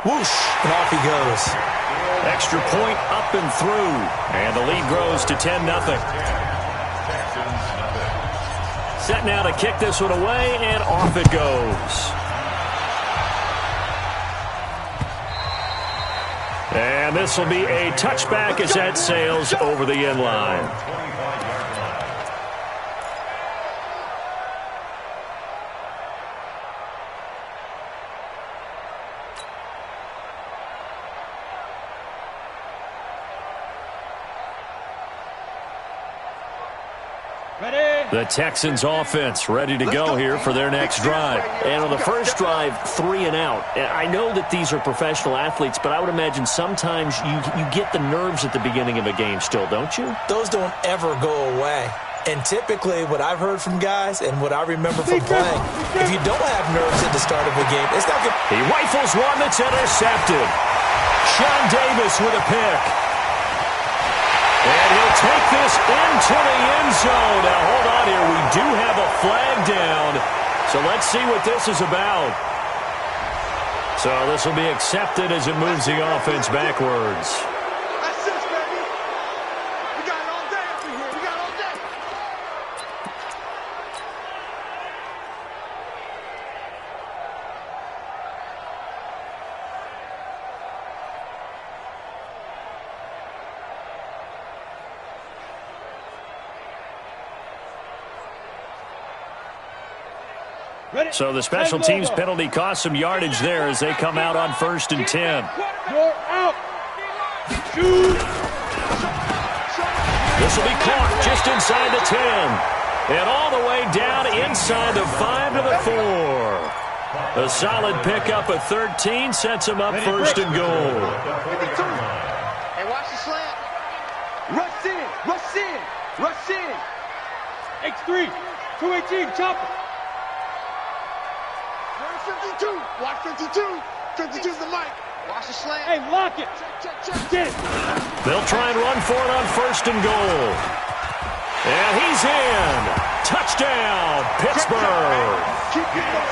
Whoosh, and off he goes. Extra point up and through. And the lead grows to 10-0. Set now to kick this one away, and off it goes. And this will be a touchback as that sails over the end line. The Texans offense ready to go here for their next drive. And on the first drive, 3 and out. I know that these are professional athletes, but I would imagine sometimes you get the nerves at the beginning of a game still, don't you? Those don't ever go away. And typically what I've heard from guys and what I remember from playing, if you don't have nerves at the start of a game, it's not good. He rifles one that's intercepted. Sean Davis with a pick. And he'll take this into the end zone. Now, hold on here. We do have a flag down. So let's see what this is about. So this will be accepted as it moves the offense backwards. That's it, baby. We got it all day up in here. We got it all day. So the special teams penalty cost some yardage there as they come out on 1st and 10. You're out. Shoot. This will be caught just inside the 10. And all the way down inside the 5 to the 4. A solid pickup of 13 sets him up 1st and goal. Hey, watch the slant. Rush in. Rush in. Rush in. X3. 218. Chopper. 52. Watch 52. 52's the mic. Watch the slant. Hey, lock it. Check. Get it. They'll try and run for it on 1st and goal. And he's in. Touchdown, Pittsburgh.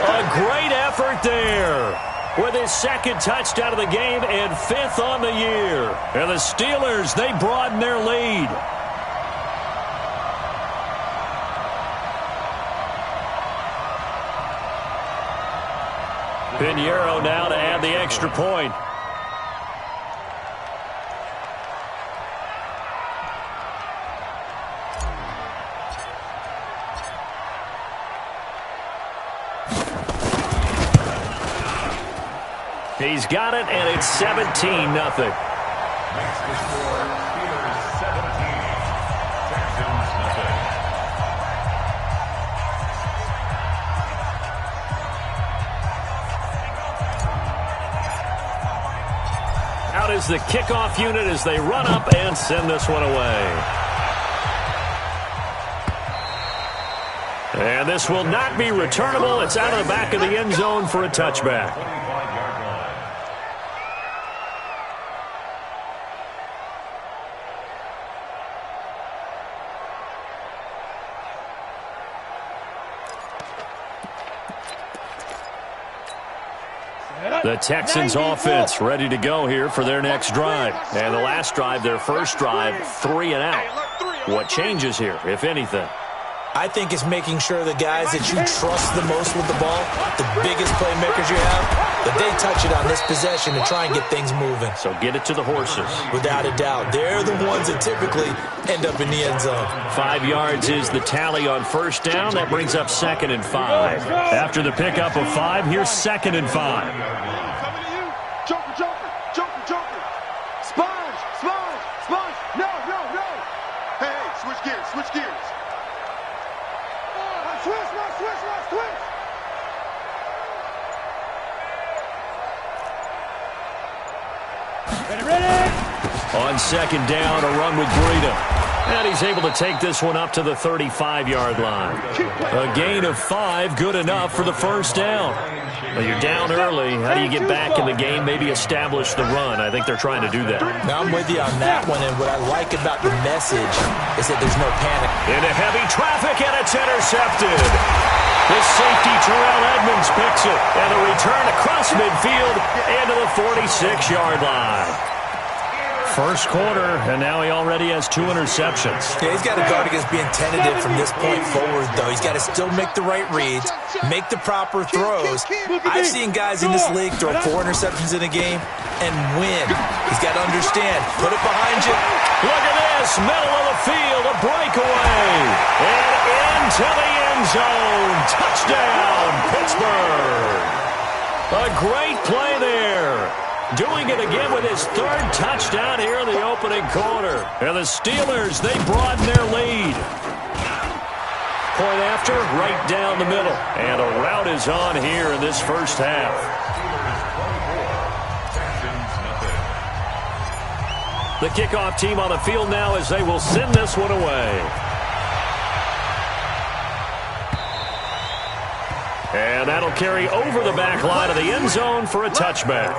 A great effort there. With his 2nd touchdown of the game and 5th on the year. And the Steelers, they broaden their lead. Pinheiro now to add the extra point. He's got it, and it's 17-0. Out is the kickoff unit as they run up and send this one away. And this will not be returnable. It's out of the back of the end zone for a touchback. The Texans offense ready to go here for their next drive. And the last drive, their first drive, 3 and out. What changes here, if anything? I think it's making sure the guys that you trust the most with the ball, the biggest playmakers you have, that they touch it on this possession to try and get things moving. So get it to the horses. Without a doubt. They're the ones that typically end up in the end zone. 5 yards is the tally on 1st down. That brings up 2nd and 5. After the pickup of 5, here's 2nd and 5. Joker. Sponge. No. Hey, switch gears. Switch. Ready. On 2nd down, a run with Breida. And he's able to take this one up to the 35-yard line. A gain of 5, good enough for the 1st down. Well, you're down early. How do you get back in the game, maybe establish the run? I think they're trying to do that. Now, I'm with you on that one, and what I like about the message is that there's no panic. Into heavy traffic, and it's intercepted. The safety, Terrell Edmonds, picks it. And a return across midfield and to the 46-yard line. First quarter, and now he already has 2 interceptions. Yeah, he's got to guard against being tentative from this point forward, though. He's got to still make the right reads, make the proper throws. I've seen guys in this league throw 4 interceptions in a game and win. He's got to understand, put it behind you. Look at this, middle of the field, a breakaway. And into the end zone. Touchdown, Pittsburgh. A great play there. Doing it again with his 3rd touchdown here in the opening quarter. And the Steelers, they broaden their lead. Point after, right down the middle. And a rout is on here in this first half. The kickoff team on the field now as they will send this one away. And that'll carry over the back line of the end zone for a touchback.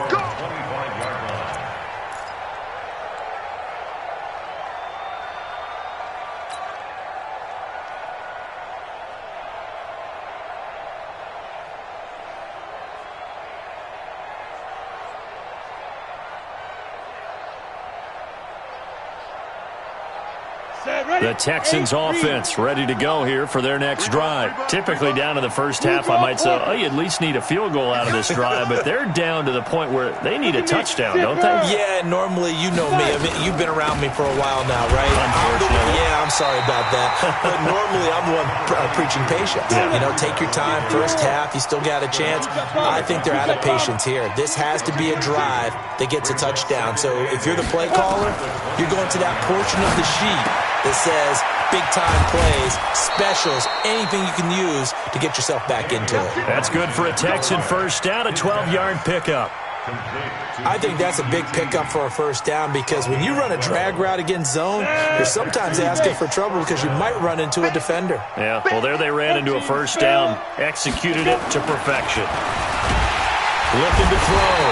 The Texans offense ready to go here for their next drive. Typically down to the first half, I might say, oh, you at least need a field goal out of this drive, but they're down to the point where they need a touchdown, don't they? Yeah, normally, you know me. I mean, you've been around me for a while now, right? Unfortunately. Yeah, I'm sorry about that. But normally, I'm the one preaching patience. Yeah. You know, take your time. First half, you still got a chance. I think they're out of patience here. This has to be a drive that gets a touchdown. So if you're the play caller, you're going to that portion of the sheet that says big-time plays, specials, anything you can use to get yourself back into it. That's good for a Texan first down, a 12-yard pickup. I think that's a big pickup for a first down because when you run a drag route against zone, you're sometimes asking for trouble because you might run into a defender. Yeah, well, there they ran into a first down, executed it to perfection. Looking to throw,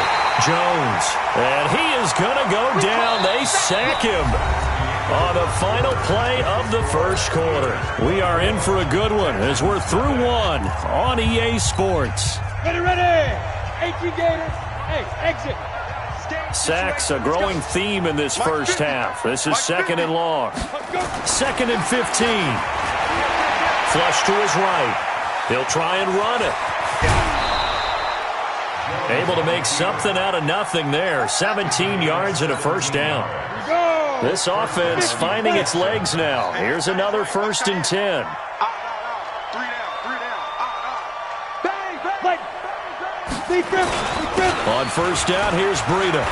Jones, and he is going to go down. They sack him on the final play of the first quarter. We are in for a good one as we're through one on EA Sports. Ready. 18 Gators. Hey, exit. Sacks, a growing theme in this first half. This is 2nd and long. 2nd and 15. Flush to his right. He'll try and run it. Able to make something out of nothing there. 17 yards and a first down. This offense finding its legs now. Here's another 1st and 10. On first down, here's Breida.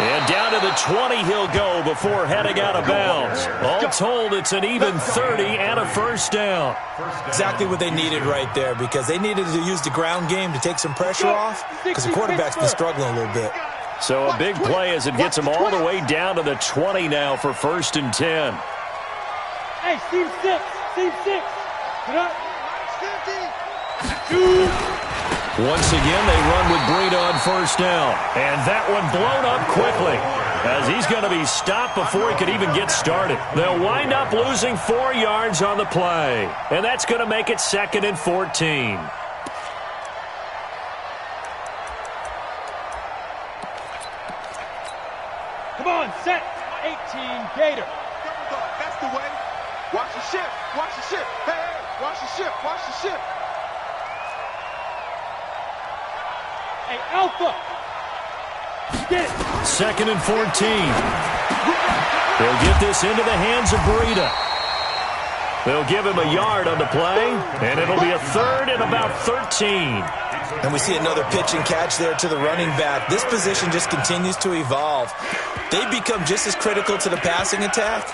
And down to the 20 he'll go before heading out of bounds. All told, it's an even 30 and a first down. Exactly what they needed right there because they needed to use the ground game to take some pressure off because the quarterback's been struggling a little bit. So a big play as it gets him all the way down to the 20 now for 1st and 10. Hey, Steve 6. Get up. Once again, they run with Breida on first down. And that one blown up quickly as he's going to be stopped before he could even get started. They'll wind up losing 4 yards on the play. And that's going to make it 2nd and 14. Come on, set. 18 Gator. That's the way. Watch the ship. Watch the ship. Hey, watch the ship. Watch the ship. Hey, Alpha. Get it. 2nd and 14. They'll get this into the hands of Breida. They'll give him a yard on the play, and it'll be a 3rd and about 13. And we see another pitch and catch there to the running back. This position just continues to evolve. They become just as critical to the passing attack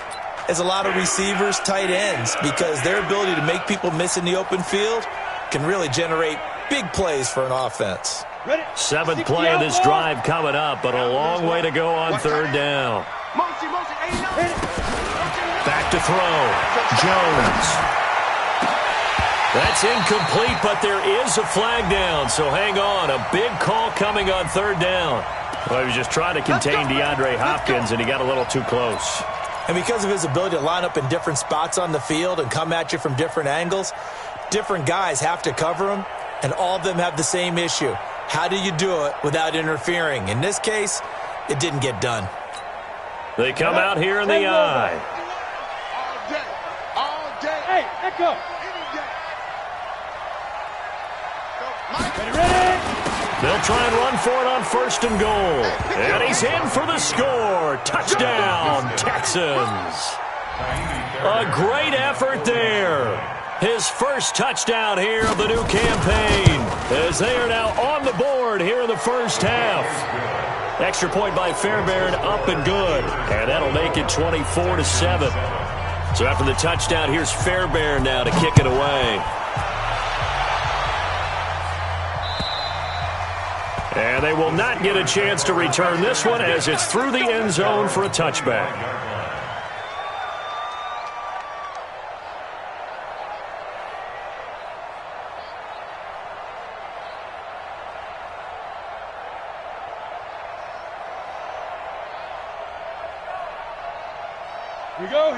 as a lot of receivers, tight ends, because their ability to make people miss in the open field can really generate big plays for an offense. 7th play of this drive coming up, but a long way to go on 3rd down. Back to throw. Jones. That's incomplete, but there is a flag down, so hang on. A big call coming on 3rd down. Well, he was just trying to contain DeAndre Hopkins, and he got a little too close. And because of his ability to line up in different spots on the field and come at you from different angles, different guys have to cover him, and all of them have the same issue. How do you do it without interfering? In this case, it didn't get done. They come out here in the eye. All day. Hey, echo. Ready? They'll try and run for it on 1st and goal. And he's in for the score. Touchdown, Texans. A great effort there. His first touchdown here of the new campaign, as they are now on the board here in the first half. Extra point by Fairbairn, up and good. And that'll make it 24-7. So after the touchdown, here's Fairbairn now to kick it away. And they will not get a chance to return this one as it's through the end zone for a touchback.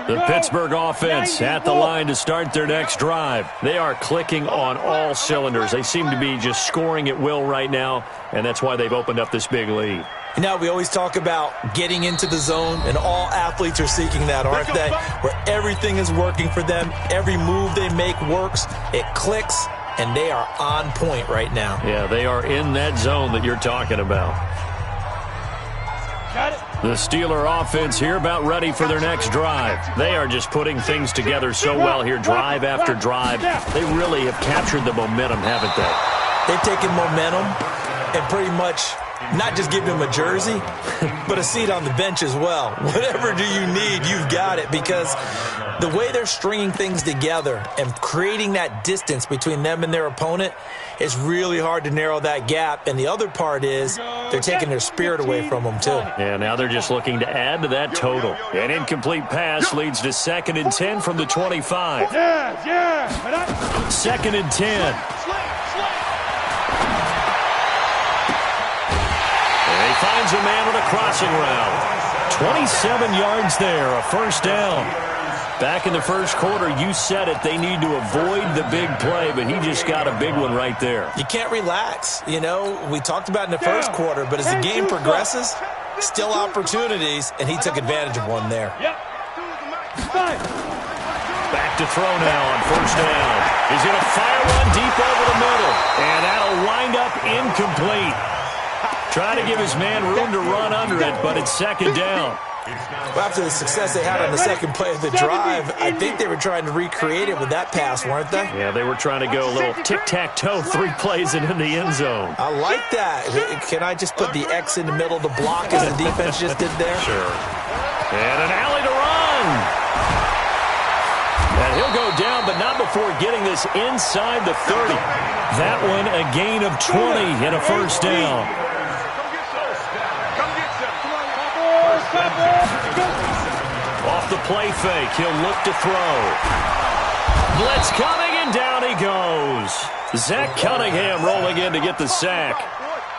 The Pittsburgh offense at the line to start their next drive. They are clicking on all cylinders. They seem to be just scoring at will right now, and that's why they've opened up this big lead. You know, we always talk about getting into the zone, and all athletes are seeking that, aren't they? Where everything is working for them. Every move they make works. It clicks, and they are on point right now. Yeah, they are in that zone that you're talking about. Got it. The Steeler offense here about ready for their next drive. They are just putting things together so well here, drive after drive. They really have captured the momentum, haven't they? They've taken momentum and pretty much not just given him a jersey, but a seat on the bench as well. Whatever do you need, you've got it, because the way they're stringing things together and creating that distance between them and their opponent is really hard to narrow that gap. And the other part is they're taking their spirit away from them, too. Yeah, now they're just looking to add to that total. An incomplete pass leads to 2nd and 10 from the 25. 2nd and 10. And he finds a man with a crossing route. 27 yards there, a first down. Back in the first quarter, you said it, they need to avoid the big play, but he just got a big one right there. You can't relax. You know, we talked about in the first quarter, but as the game progresses, still opportunities, and he took advantage of one there. Back to throw now on 1st down. He's going to fire one deep over the middle, and that'll wind up incomplete. Trying to give his man room to run under it, but it's 2nd down. Well, after the success they had on the second play of the drive, I think they were trying to recreate it with that pass, weren't they? Yeah, they were trying to go a little tic-tac-toe, 3 plays and in the end zone. I like that. Can I just put the X in the middle to block as the defense just did there? Sure. And an alley to run. And he'll go down, but not before getting this inside the 30. That one a gain of 20 and a first down. Off the play fake, he'll look to throw. Blitz coming, and down he goes. Zach Cunningham rolling in to get the sack.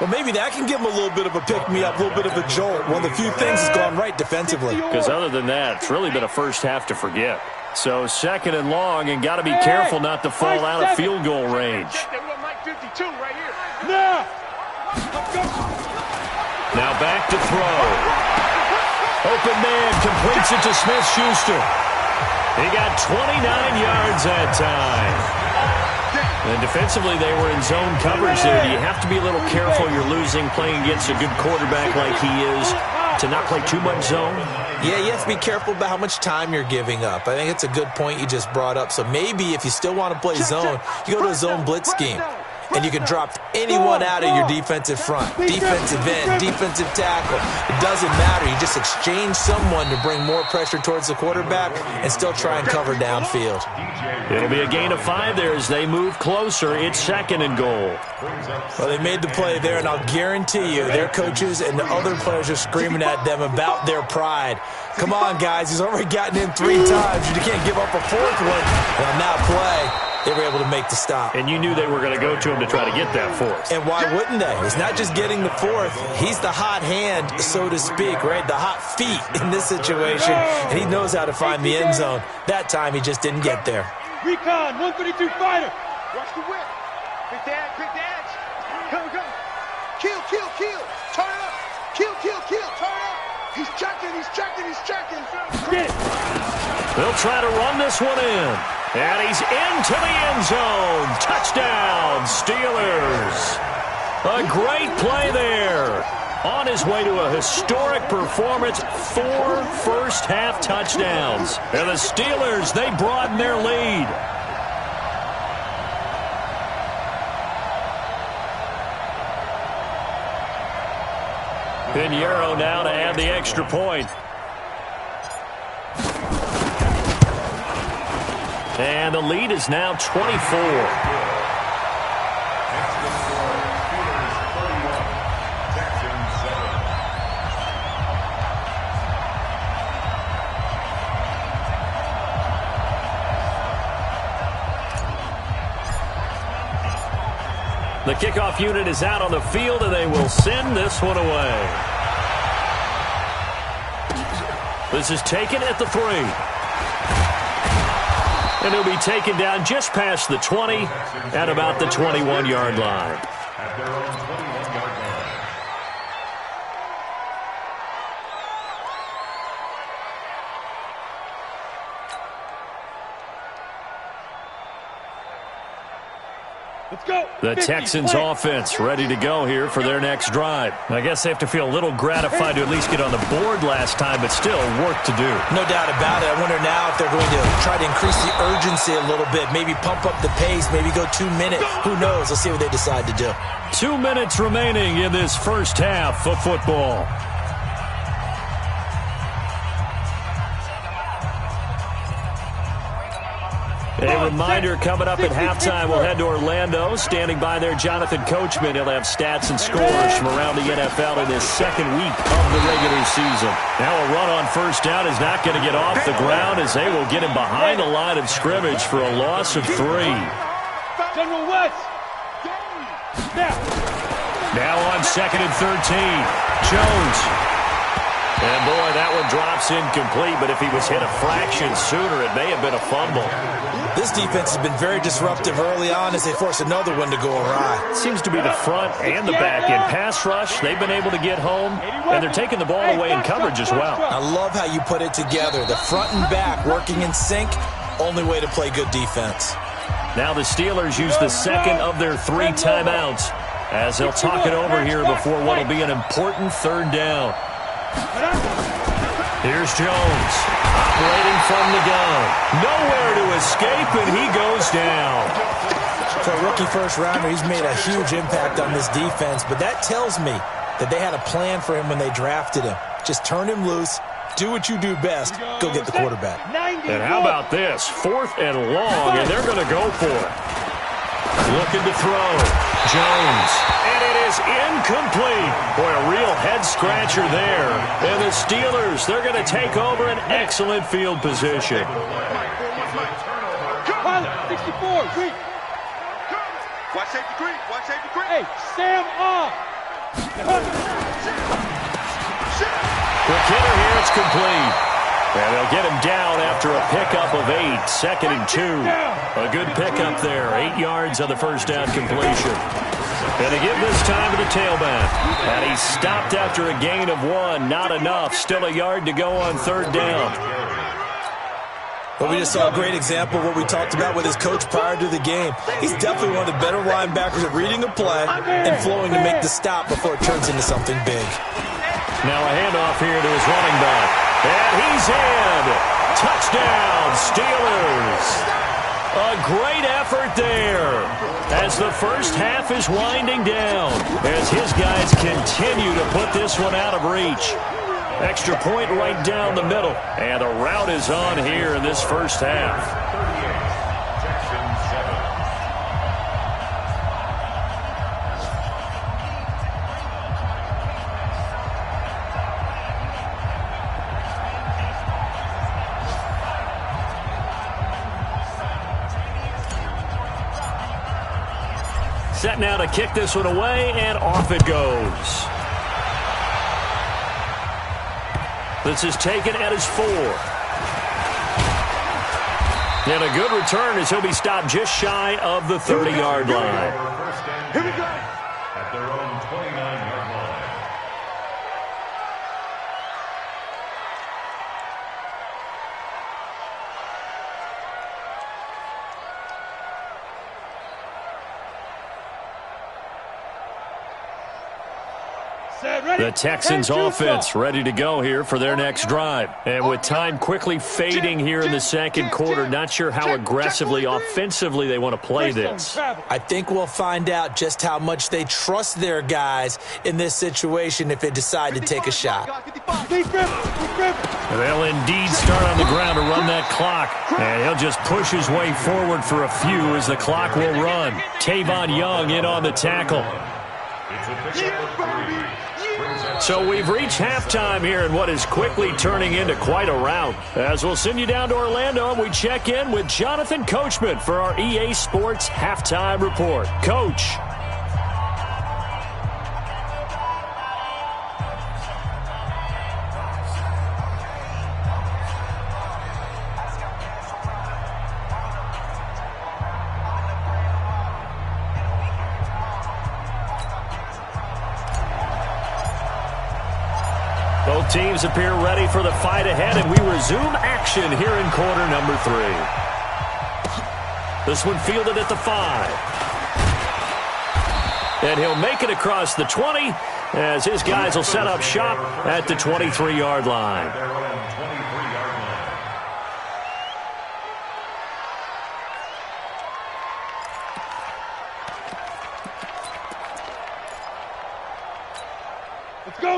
Well, maybe that can give him a little bit of a pick-me-up, a little bit of a jolt. One of the few things has gone right defensively. Because other than that, it's really been a first half to forget. So 2nd and long, and got to be careful not to fall out of field goal range. Now back to throw. Open man completes it to Smith-Schuster. He got 29 yards that time. And defensively, they were in zone coverage there. Do you have to be a little careful? You're losing, playing against a good quarterback like he is, to not play too much zone? Yeah, you have to be careful about how much time you're giving up. I think it's a good point you just brought up. So maybe if you still want to play zone, you go to a zone blitz scheme. And you can drop anyone out of your defensive front. Defensive end, defensive tackle. It doesn't matter. You just exchange someone to bring more pressure towards the quarterback and still try and cover downfield. It'll be a gain of 5 there as they move closer. It's 2nd and goal. Well, they made the play there, and I'll guarantee you their coaches and the other players are screaming at them about their pride. Come on, guys. He's already gotten in 3 times. You can't give up a 4th one on that play. they were able to make the stop. And you knew they were going to go to him to try to get that fourth. And why wouldn't they? It's not just getting the fourth. He's the hot hand, so to speak, right? The hot feet in this situation. And he knows how to find the end zone. That time, he just didn't get there. Recon, 132 fighter. Watch the whip. Quick the edge. Go. Kill. Turn it up. Kill. Turn it up. He's checking. Get it. They'll try to run this one in. And he's into the end zone. Touchdown, Steelers. A great play there. On his way to a historic performance, 4 first-half touchdowns. And the Steelers, they broaden their lead. Pinheiro now to add the extra point. And the lead is now 24. The kickoff unit is out on the field, and they will send this one away. This is taken at the 3. And he'll be taken down just past the 20 at about the 21-yard line. Let's go. The Texans offense ready to go here for their next drive. I guess they have to feel a little gratified to at least get on the board last time, but still work to do. No doubt about it. I wonder now if they're going to try to increase the urgency a little bit, maybe pump up the pace, maybe go 2 minutes. Who knows? Let's see what they decide to do. 2 minutes remaining in this first half of football. A reminder coming up at halftime, we'll head to Orlando. Standing by there, Jonathan Coachman. He'll have stats and scores from around the NFL in his second week of the regular season. Now a run on first down is not going to get off the ground as they will get him behind the line of scrimmage for a loss of 3. General West. Now on 2nd and 13, Jones. And boy, that one drops incomplete, but if he was hit a fraction sooner, it may have been a fumble. This defense has been very disruptive early on as they force another one to go awry. Seems to be the front and the back in pass rush. They've been able to get home, and they're taking the ball away in coverage as well. I love how you put it together. The front and back working in sync, only way to play good defense. Now the Steelers use the second of their 3 timeouts as they'll talk it over here before what will be an important 3rd down. Here's Jones, operating from the gun. Nowhere to escape, and he goes down. For a rookie first-rounder, he's made a huge impact on this defense, but that tells me that they had a plan for him when they drafted him. Just turn him loose, do what you do best, go get the quarterback. And how about this? 4th and long, and they're going to go for it. Looking to throw. Jones. And it is incomplete. Boy, a real head-scratcher there. And the Steelers, they're going to take over an excellent field position. Pilot, 64, green. Watch safety green. Hey, Sam off. Quick hitter here, it's complete. And they'll get him down after a pickup of 8, 2nd and 2. A good pickup there, 8 yards on the first down completion. And to give this time to the tailback. And he's stopped after a gain of 1, not enough. Still a yard to go on 3rd down. Well, we just saw a great example of what we talked about with his coach prior to the game. He's definitely one of the better linebackers at reading a play and flowing to make the stop before it turns into something big. Now a handoff here to his running back. And he's in. Touchdown, Steelers. A great effort there as the first half is winding down as his guys continue to put this one out of reach. Extra point right down the middle. And the route is on here in this first half. set now to kick this one away, and off it goes. This is taken at his 4. And a good return as he'll be stopped just shy of the 30-yard line. Here we go. At their own 29-yard line. The Texans offense ready to go here for their next drive. And with time quickly fading here in the second quarter, not sure how aggressively, offensively they want to play this. I think we'll find out just how much they trust their guys in this situation if they decide to take a shot. They'll indeed start on the ground to run that clock. And he'll just push his way forward for a few as the clock will run. Tavon Young in on the tackle. So we've reached halftime here in what is quickly turning into quite a rout. As we'll send you down to Orlando, and we check in with Jonathan Coachman for our EA Sports Halftime Report. Coach. Both teams appear ready for the fight ahead, and we resume action here in quarter number 3. This one fielded at the 5. And he'll make it across the 20 as his guys will set up shop at the 23-yard line.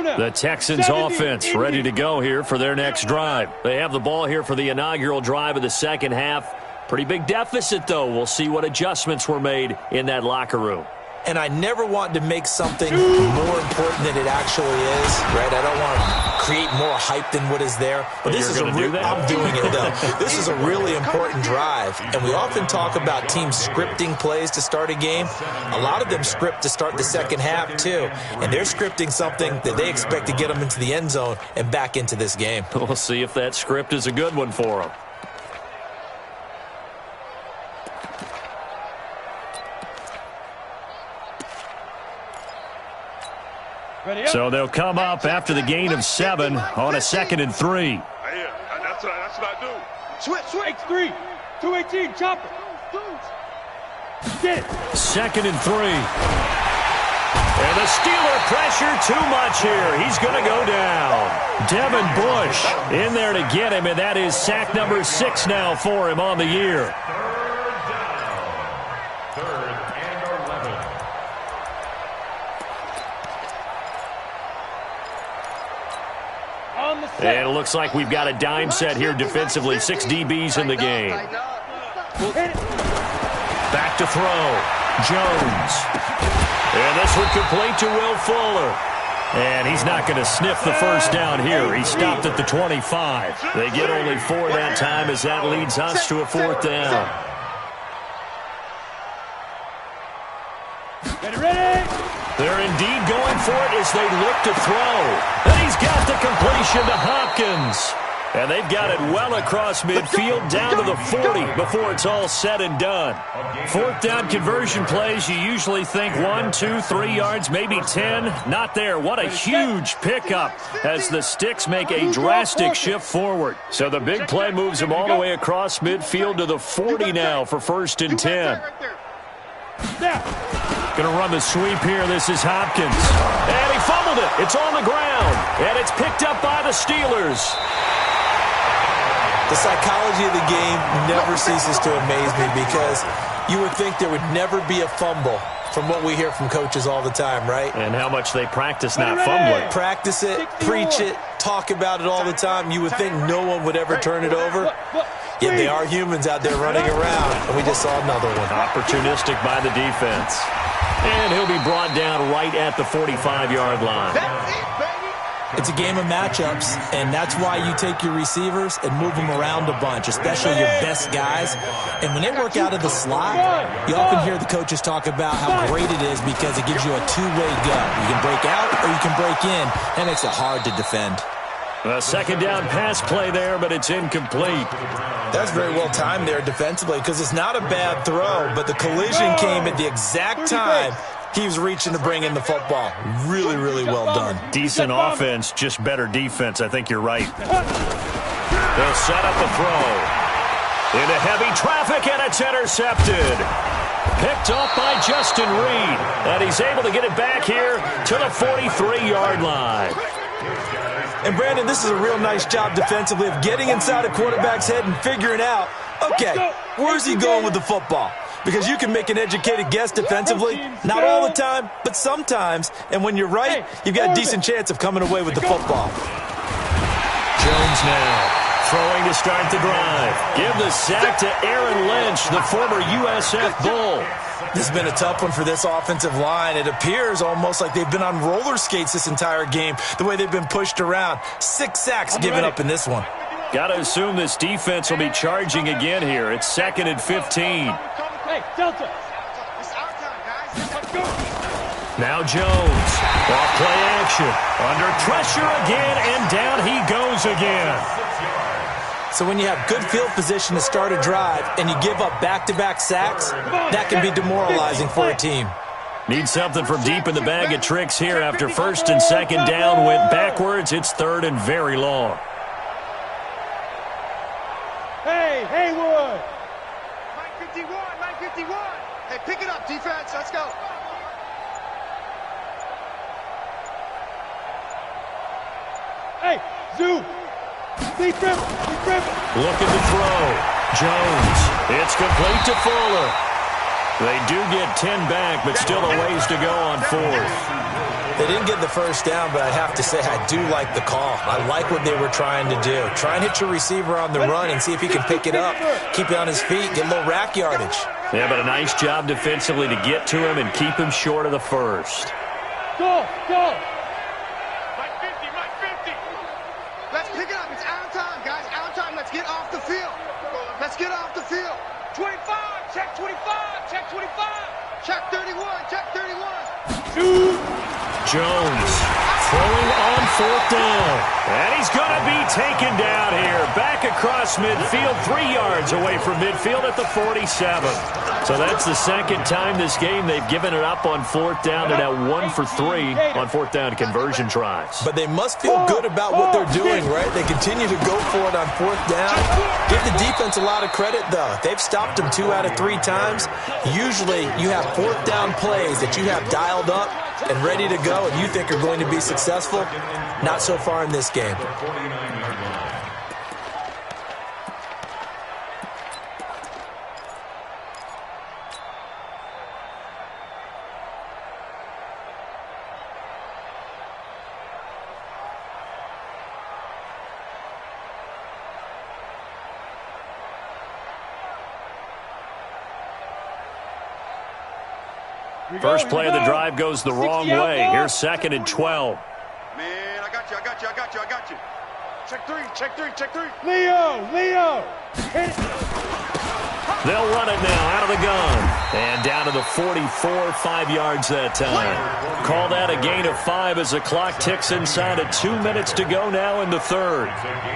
The Texans offense ready to go here for their next drive. They have the ball here for the inaugural drive of the second half. Pretty big deficit, though. We'll see what adjustments were made in that locker room. And I never want to make something more important than it actually is, right? I don't want to create more hype than what is there. But this is I'm doing it, though. This is a really important drive. And we often talk about teams scripting plays to start a game. A lot of them script to start the second half, too. And they're scripting something that they expect to get them into the end zone and back into this game. We'll see if that script is a good one for them. So they'll come up after the gain of 7 on a 2nd and 3. Yeah, that's what I do. Switch. X3. 218. Chopper. 2nd and 3. And the Steeler pressure too much here. He's going to go down. Devin Bush in there to get him, and that is sack number 6 now for him on the year. And it looks like we've got a dime set here defensively. 6 DBs in the game. Back to throw. Jones. And this one complete to Will Fuller. And he's not going to sniff the first down here. He stopped at the 25. They get only 4 that time as that leads us to a 4th down. Ready? They're indeed going for it as they look to throw. And he's got the completion to Hopkins. And they've got it well across midfield down to the 40 before it's all said and done. 4th down conversion plays, you usually think 1, 2, 3 yards, maybe 10. Not there. What a huge pickup as the Sticks make a drastic shift forward. So the big play moves them all the way across midfield to the 40 now for 1st and 10. Going to run the sweep here. This is Hopkins. And he fumbled it. It's on the ground. And it's picked up by the Steelers. The psychology of the game never ceases to amaze me because you would think there would never be a fumble from what we hear from coaches all the time, right? And how much they practice not fumbling. Practice it, preach it, talk about it all the time. You would think no one would ever turn it over. Yet they are humans out there running around, and we just saw another one. Opportunistic by the defense. And he'll be brought down right at the 45-yard line. That's it, baby. It's a game of matchups, and that's why you take your receivers and move them around a bunch, especially your best guys. And when they work out of the slot, you often hear the coaches talk about how great it is because it gives you a two-way go. You can break out or you can break in. That makes it hard to defend. A second down pass play there, but it's incomplete. That's very well timed there defensively because it's not a bad throw, but the collision came at the exact time he was reaching to bring in the football. Really, really well done. Decent offense, just better defense. I think you're right. They'll set up a throw. Into heavy traffic, and it's intercepted. Picked off by Justin Reed. And he's able to get it back here to the 43-yard line. And, Brandon, this is a real nice job defensively of getting inside a quarterback's head and figuring out, okay, where's he going with the football? Because you can make an educated guess defensively, not all the time, but sometimes. And when you're right, you've got a decent chance of coming away with the football. Jones now throwing to start the drive. Give the sack to Aaron Lynch, the former USF Bull. This has been a tough one for this offensive line. It appears almost like they've been on roller skates this entire game, the way they've been pushed around. 6 sacks given up in this one. Got to assume this defense will be charging again here. It's 2nd and 15. Hey, Delta. Now Jones. Off play action. Under pressure again, and down he goes again. So when you have good field position to start a drive and you give up back-to-back sacks, that can be demoralizing for a team. Need something from deep in the bag of tricks here after 1st and 2nd down went backwards. It's 3rd and very long. Hey, Haywood. 951. Hey, pick it up, defense. Let's go. Hey, Zoo. Looking to throw. Jones. It's complete to Fuller. They do get 10 back, but still a ways to go on 4th. They didn't get the first down, but I have to say I do like the call. I like what they were trying to do. Try and hit your receiver on the run and see if he can pick it up, keep it on his feet, get a little rack yardage. Yeah, but a nice job defensively to get to him and keep him short of the first. Go. Mike 50. Let's pick it up. It's out of time, guys. Out of time. Let's get off the field. 25. Check 25. Check 31. Check 31. Jones throwing on 4th down. And he's going to be taken down here. Back across midfield, 3 yards away from midfield at the 47. So that's the 2nd time this game they've given it up on 4th down, and now 1 for 3 on 4th down conversion tries. But they must feel good about what they're doing, right? They continue to go for it on 4th down. Give the defense a lot of credit, though. They've stopped them 2 out of 3 times. Usually you have 4th down plays that you have dialed up and ready to go and you think are going to be successful. Not so far in this game. First play of the drive goes the wrong way. Here's 2nd and 12. Man, I got you. Check three. Leo. Hit it. They'll run it now out of the gun. And down to the 44, 5 yards that time. Call that a gain of 5 as the clock ticks inside of 2 minutes to go now in the 3rd.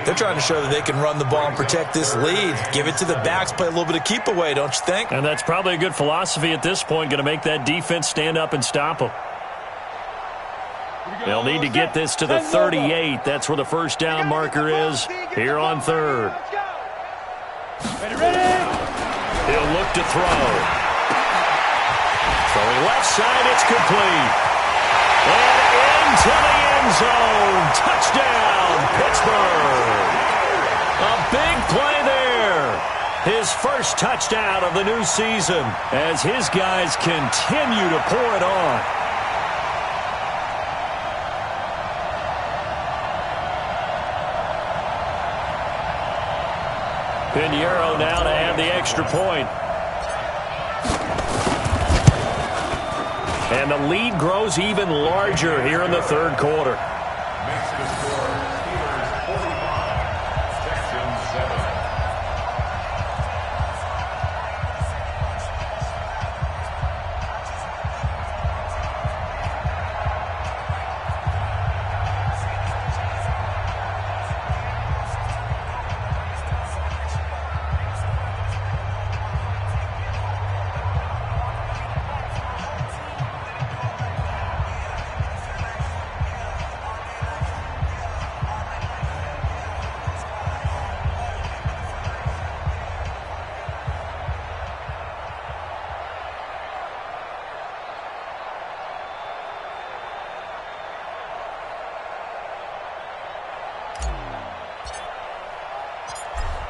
They're trying to show that they can run the ball and protect this lead. Give it to the backs, play a little bit of keep away, don't you think? And that's probably a good philosophy at this point, going to make that defense stand up and stop them. They'll need to get this to the 38. That's where the first down marker is here on 3rd. Ready. He'll look to throw. Throwing left side, it's complete. And into the end zone. Touchdown, Pittsburgh. A big play there. His first touchdown of the new season as his guys continue to pour it on. Pinheiro now to add the extra point. And the lead grows even larger here in the 3rd quarter. Makes the score Steelers 45, Texans 7.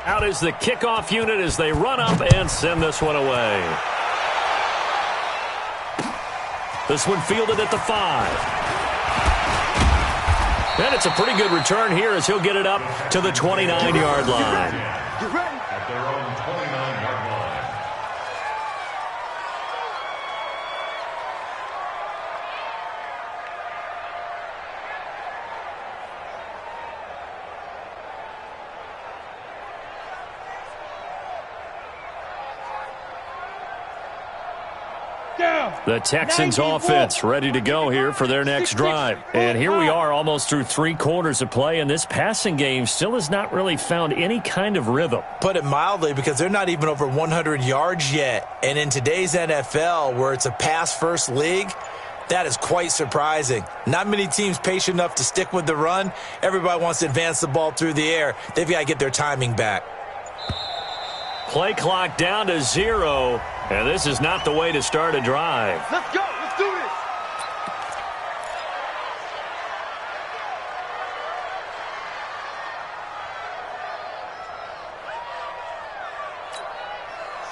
Out is the kickoff unit as they run up and send this one away. This one fielded at the 5. And it's a pretty good return here as he'll get it up to the 29-yard line. At their own 29-yard line. The Texans offense ready to go here for their next drive. And here we are almost through 3 quarters of play, and this passing game still has not really found any kind of rhythm. Put it mildly, because they're not even over 100 yards yet. And in today's NFL, where it's a pass-first league, that is quite surprising. Not many teams patient enough to stick with the run. Everybody wants to advance the ball through the air. They've got to get their timing back. Play clock down to 0, and this is not the way to start a drive. Let's go. Let's do this.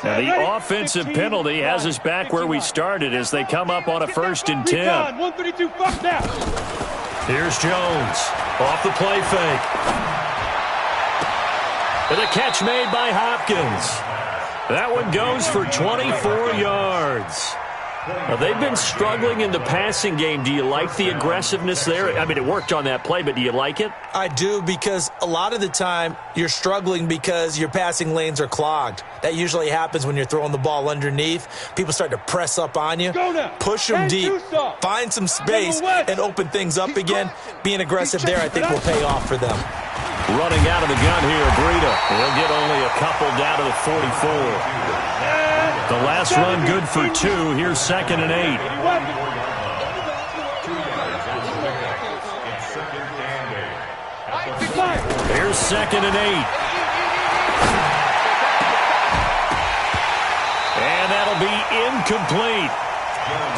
Now the offensive penalty has us back where we started as they come up on a 1st and 10. 132, fuck that. Here's Jones off the play fake. And a catch made by Hopkins. That one goes for 24 yards. Now, they've been struggling in the passing game. Do you like the aggressiveness there? I mean, it worked on that play, but do you like it? I do, because a lot of the time you're struggling because your passing lanes are clogged. That usually happens when you're throwing the ball underneath. People start to press up on you, push them deep, find some space, and open things up again. Being aggressive there, I think, will pay off for them. Running out of the gun here, Breida. He'll get only a couple down to the 44. The last run good for 2. Here's 2nd and 8. Here's 2nd and 8. And that'll be incomplete.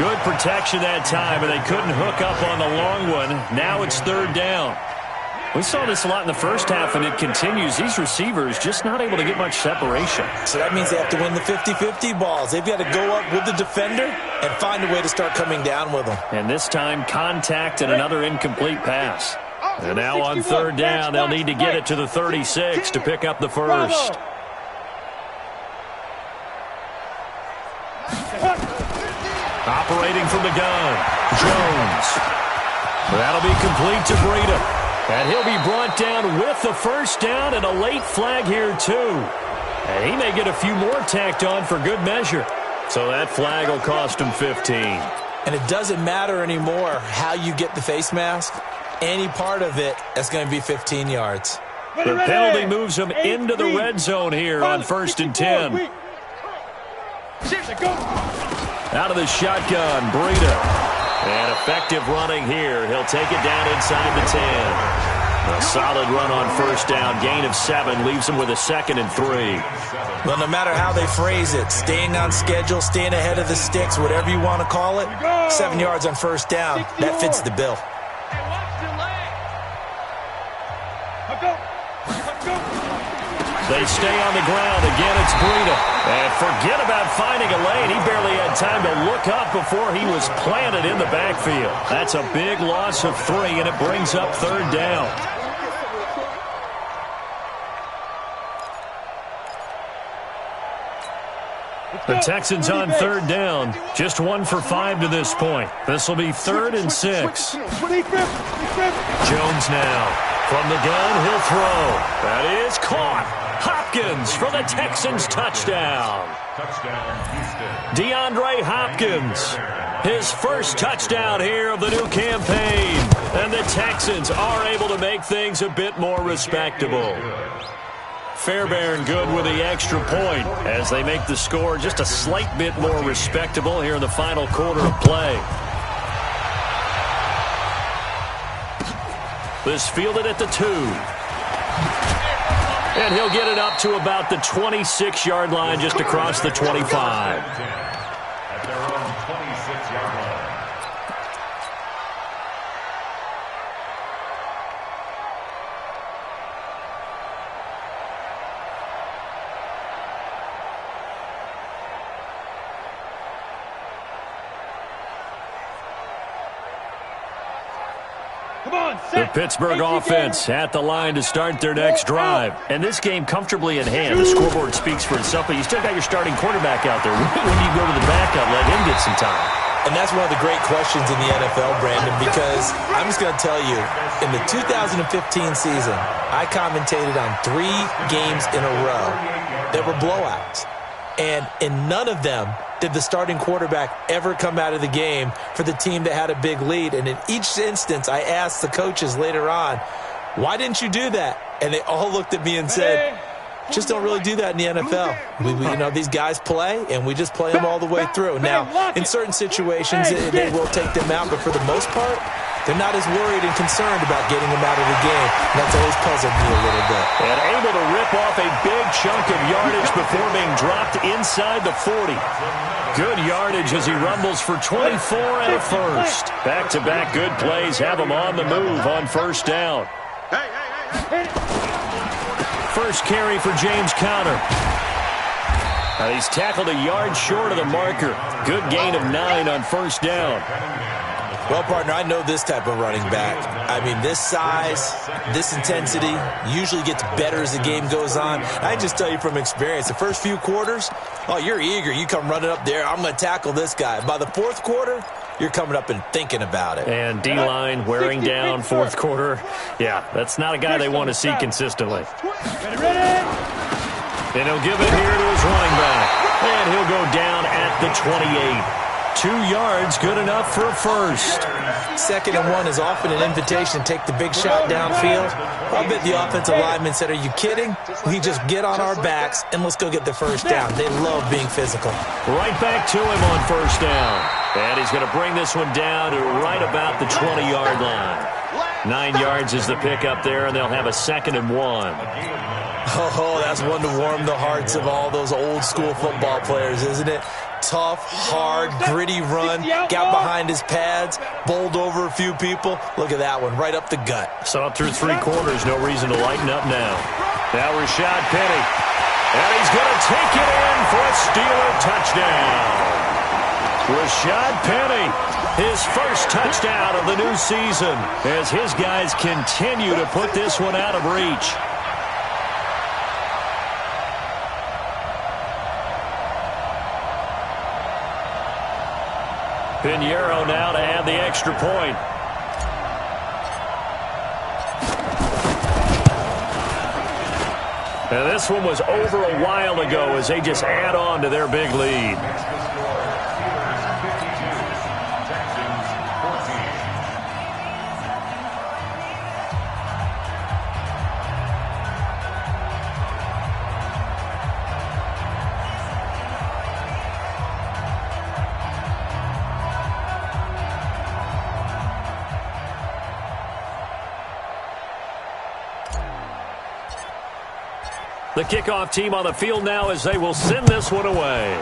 Good protection that time, and they couldn't hook up on the long one. Now it's 3rd down. We saw this a lot in the first half, and it continues. These receivers just not able to get much separation. So that means they have to win the 50-50 balls. They've got to go up with the defender and find a way to start coming down with them. And this time, contact and another incomplete pass. And now on 3rd down, they'll need to get it to the 36 to pick up the 1st. Operating from the gun, Jones. That'll be complete to Breida. And he'll be brought down with the 1st down and a late flag here, too. And he may get a few more tacked on for good measure. So that flag will cost him 15. And it doesn't matter anymore how you get the face mask. Any part of it, that's going to be 15 yards. The penalty moves him into the red zone here on 1st and 10. Out of the shotgun, Breida. And effective running here. He'll take it down inside the 10. A solid run on 1st down. Gain of 7 leaves him with a 2nd and 3. Well, no matter how they phrase it, staying on schedule, staying ahead of the sticks, whatever you want to call it, 7 yards on 1st down, that fits the bill. They stay on the ground. Again, it's Breida. And forget about finding a lane. He barely had time to look up before he was planted in the backfield. That's a big loss of 3, and it brings up 3rd down. The Texans on third down. Just 1 for 5 to this point. This will be 3rd and 6. Jones now. From the gun, he'll throw. That is caught. Hopkins for the Texans touchdown. DeAndre Hopkins. His first touchdown here of the new campaign. And the Texans are able to make things a bit more respectable. Fairbairn good with the extra point as they make the score just a slight bit more respectable here in the final quarter of play. This fielded at the 2. And he'll get it up to about the 26-yard line just across the 25. At their own 26-yard line. The Pittsburgh offense at the line to start their next drive. And this game comfortably in hand. The scoreboard speaks for itself, but you still got your starting quarterback out there. When do you go to the backup, let him get some time? And that's one of the great questions in the NFL, Brandon, because I'm just going to tell you, in the 2015 season, I commentated on 3 games in a row that were blowouts. And in none of them did the starting quarterback ever come out of the game for the team that had a big lead. And in each instance, I asked the coaches later on, why didn't you do that? And they all looked at me and said, just don't really do that in the NFL. You know, these guys play, and we just play them all the way through. Now, in certain situations, they will take them out, but for the most part, they're not as worried and concerned about getting them out of the game. And that's always puzzled me a little bit. And able to rip off a big chunk of yardage before being dropped inside the 40. Good yardage as he rumbles for 24 and a first. Back-to-back good plays have him on the move on first down. First carry for James Conner. He's tackled a yard short of the marker. Good gain of 9 on first down. Well, partner, I know this type of running back. I mean, this size, this intensity usually gets better as the game goes on. I just tell you from experience, the first few quarters, oh, you're eager. You come running up there, I'm going to tackle this guy. By the fourth quarter, you're coming up and thinking about it. And D-line wearing down fourth quarter. Yeah, that's not a guy they want to see consistently. And he'll give it here to his running back. And he'll go down at the 28. 2 yards, good enough for a first. 2nd and 1 is often an invitation to take the big shot downfield. I bet the offensive lineman said, are you kidding? We just get on our backs and let's go get the first down. They love being physical. Right back to him on first down. And he's going to bring this one down to right about the 20-yard line. 9 yards is the pickup there, and they'll have a 2nd and 1. Oh, that's one to warm the hearts of all those old-school football players, isn't it? Tough, hard, gritty run, got behind his pads, bowled over a few people. Look at that one, right up the gut. Saw it through 3 quarters, no reason to lighten up now. Now Rashad Penny, and he's going to take it in for a Steeler touchdown. Rashad Penny, his first touchdown of the new season, as his guys continue to put this one out of reach. Pinheiro now to add the extra point. And this one was over a while ago as they just add on to their big lead. The kickoff team on the field now as they will send this one away.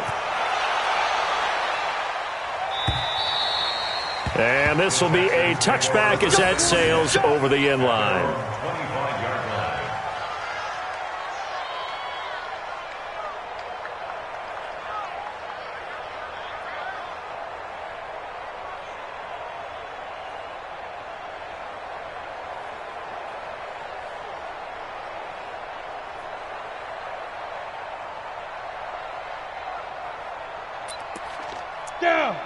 And this will be a touchback as that sails over the end line.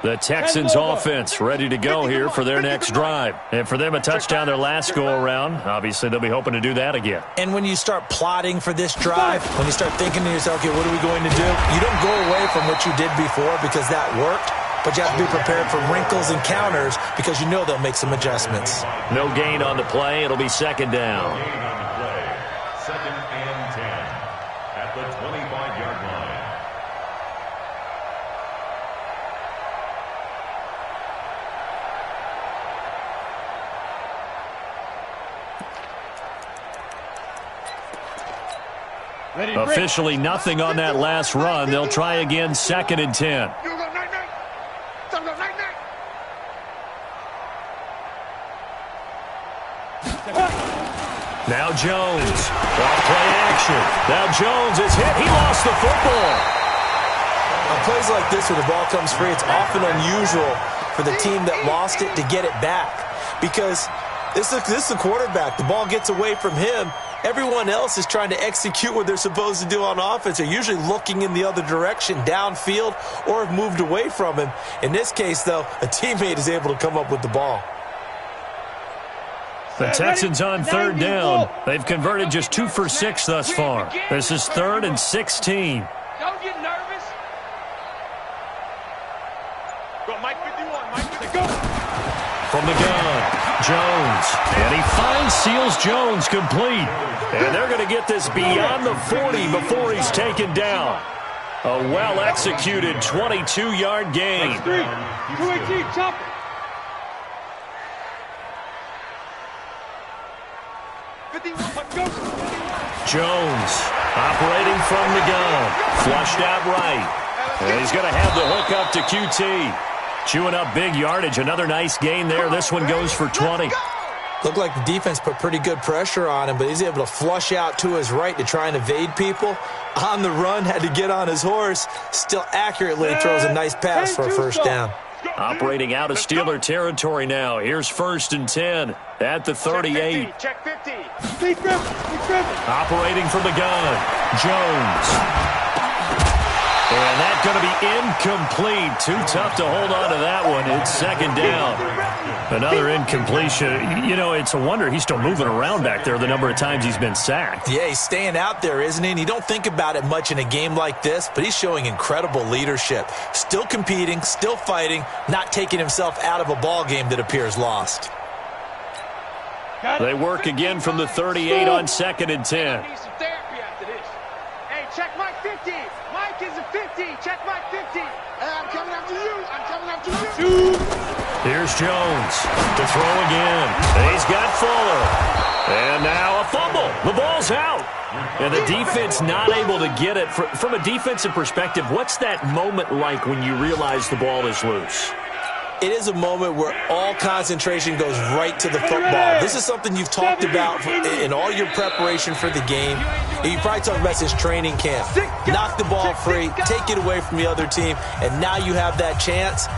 The Texans offense ready to go here for their next drive. And for them, a touchdown their last go-around. Obviously, they'll be hoping to do that again. And when you start plotting for this drive, when you start thinking to yourself, okay, what are we going to do? You don't go away from what you did before because that worked, but you have to be prepared for wrinkles and counters because you know they'll make some adjustments. No gain on the play. It'll be second down. Second and 10 at the 25-yard line. Officially nothing on that last run. They'll try again, second and 10. Now Jones. Off play action. Now Jones is hit. He lost the football. On plays like this where the ball comes free, it's often unusual for the team that lost it to get it back because this is the quarterback. The ball gets away from him. Everyone else is trying to execute what they're supposed to do on offense. They're usually looking in the other direction, downfield, or have moved away from him. In this case, though, a teammate is able to come up with the ball. The Texans on third down. They've converted just 2 for 6 thus far. This is 3rd and 16. Don't get nervous. Go, Mike 51. Mike 51. From the gun, Jones. And he seals Jones complete. And they're going to get this beyond the 40 before he's taken down. A well-executed 22-yard gain. 218, chop it. Jones operating from the gun. Flushed out right. And he's going to have the hook up to QT. Chewing up big yardage. Another nice gain there. This one goes for 20. Looked like the defense put pretty good pressure on him, but he's able to flush out to his right to try and evade people. On the run, had to get on his horse. Still accurately throws a nice pass for a first down. Operating out of Steeler territory now. Here's 1st and 10 at the 38. Check 50. Operating from the gun, Jones. And that's going to be incomplete. Too tough to hold on to that one. It's second down. Another incompletion. You know, it's a wonder he's still moving around back there the number of times he's been sacked. Yeah, he's staying out there, isn't he? And you don't think about it much in a game like this, but he's showing incredible leadership. Still competing, still fighting, not taking himself out of a ball game that appears lost. They work again from the 38 on 2nd and 10. Need some therapy after this. Hey, check Mike 50. Mike is a 50. Check Mike 50. Hey, I'm coming after you. I'm coming after you. Here's Jones to throw again. He's got Fuller. And now a fumble. The ball's out. And the defense not able to get it. From a defensive perspective, what's that moment like when you realize the ball is loose? It is a moment where all concentration goes right to the football. This is something you've talked about in all your preparation for the game. You probably talked about this training camp. Knock the ball free, take it away from the other team, and now you have that chance.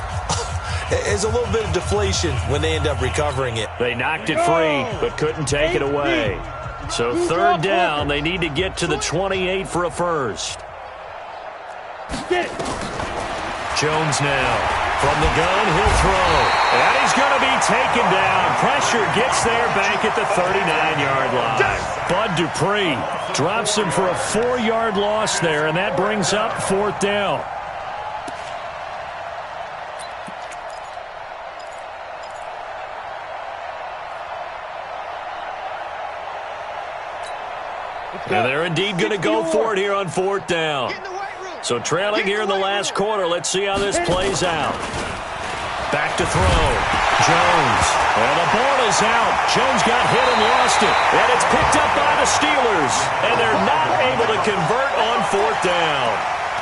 There's a little bit of deflation when they end up recovering it. They knocked it free, but couldn't take it away. So 3rd down, they need to get to the 28 for a first. Jones now. From the gun, he'll throw. And he's going to be taken down. Pressure gets there back at the 39-yard line. Bud Dupree drops him for a 4-yard loss there, and that brings up 4th down. And they're indeed going to go for it here on 4th down. So trailing here in the last quarter. Let's see how this plays out. Back to throw. Jones. And the ball is out. Jones got hit and lost it. And it's picked up by the Steelers. And they're not able to convert on 4th down.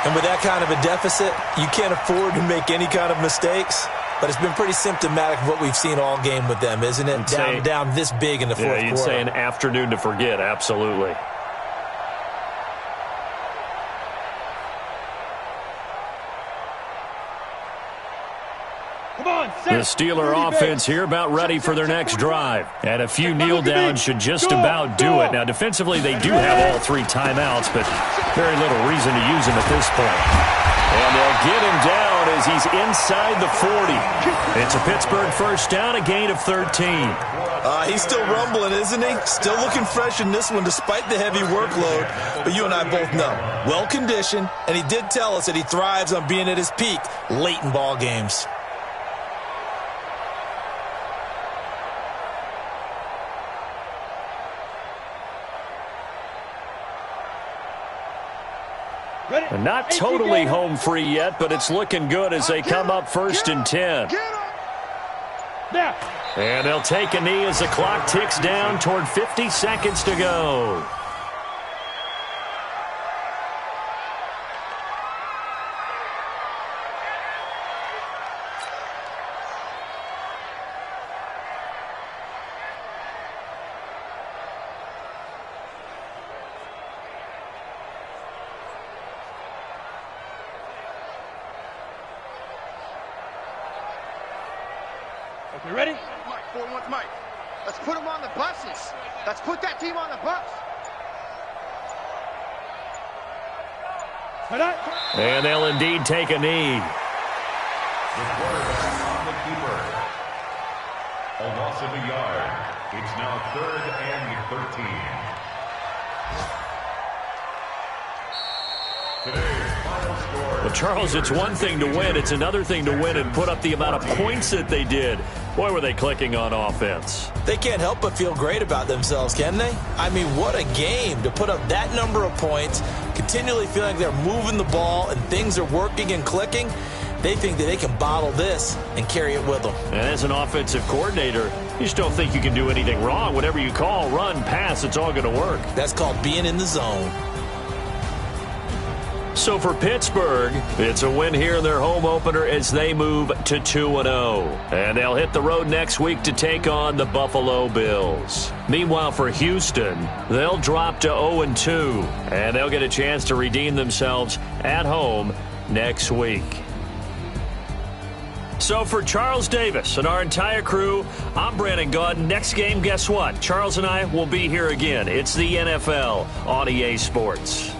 And with that kind of a deficit, you can't afford to make any kind of mistakes. But it's been pretty symptomatic of what we've seen all game with them, isn't it? Down this big in the fourth quarter. Yeah, you'd say an afternoon to forget. Absolutely. The Steeler offense here about ready for their next drive. And a few kneel downs should just about do it. Now, defensively, they do have all 3 timeouts, but very little reason to use them at this point. And they'll get him down count is he's inside the 40. It's a Pittsburgh first down, a gain of 13. He's still rumbling, isn't he? Still looking fresh in this one despite the heavy workload. But you and I both know, well-conditioned, and he did tell us that he thrives on being at his peak late in ball games. And not totally home free yet, but it's looking good as they come up first and 10. And they'll take a knee as the clock ticks down toward 50 seconds to go. You ready? Mike, 4-1's Mike. Let's put them on the buses. Let's put that team on the bus. And they'll indeed take a knee. The quarterback on the keeper. A loss of a yard. It's now 3rd and 13. Today's final score. Well, Charles, it's one thing to win. It's another thing to win and put up the amount of points that they did. Boy, were they clicking on offense. They can't help but feel great about themselves, can they? I mean, what a game to put up that number of points, continually feeling like they're moving the ball and things are working and clicking. They think that they can bottle this and carry it with them. And as an offensive coordinator, you just don't think you can do anything wrong. Whatever you call, run, pass, it's all going to work. That's called being in the zone. So for Pittsburgh, it's a win here in their home opener as they move to 2-0. And they'll hit the road next week to take on the Buffalo Bills. Meanwhile, for Houston, they'll drop to 0-2. And they'll get a chance to redeem themselves at home next week. So for Charles Davis and our entire crew, I'm Brandon Gaudin. Next game, guess what? Charles and I will be here again. It's the NFL on EA Sports.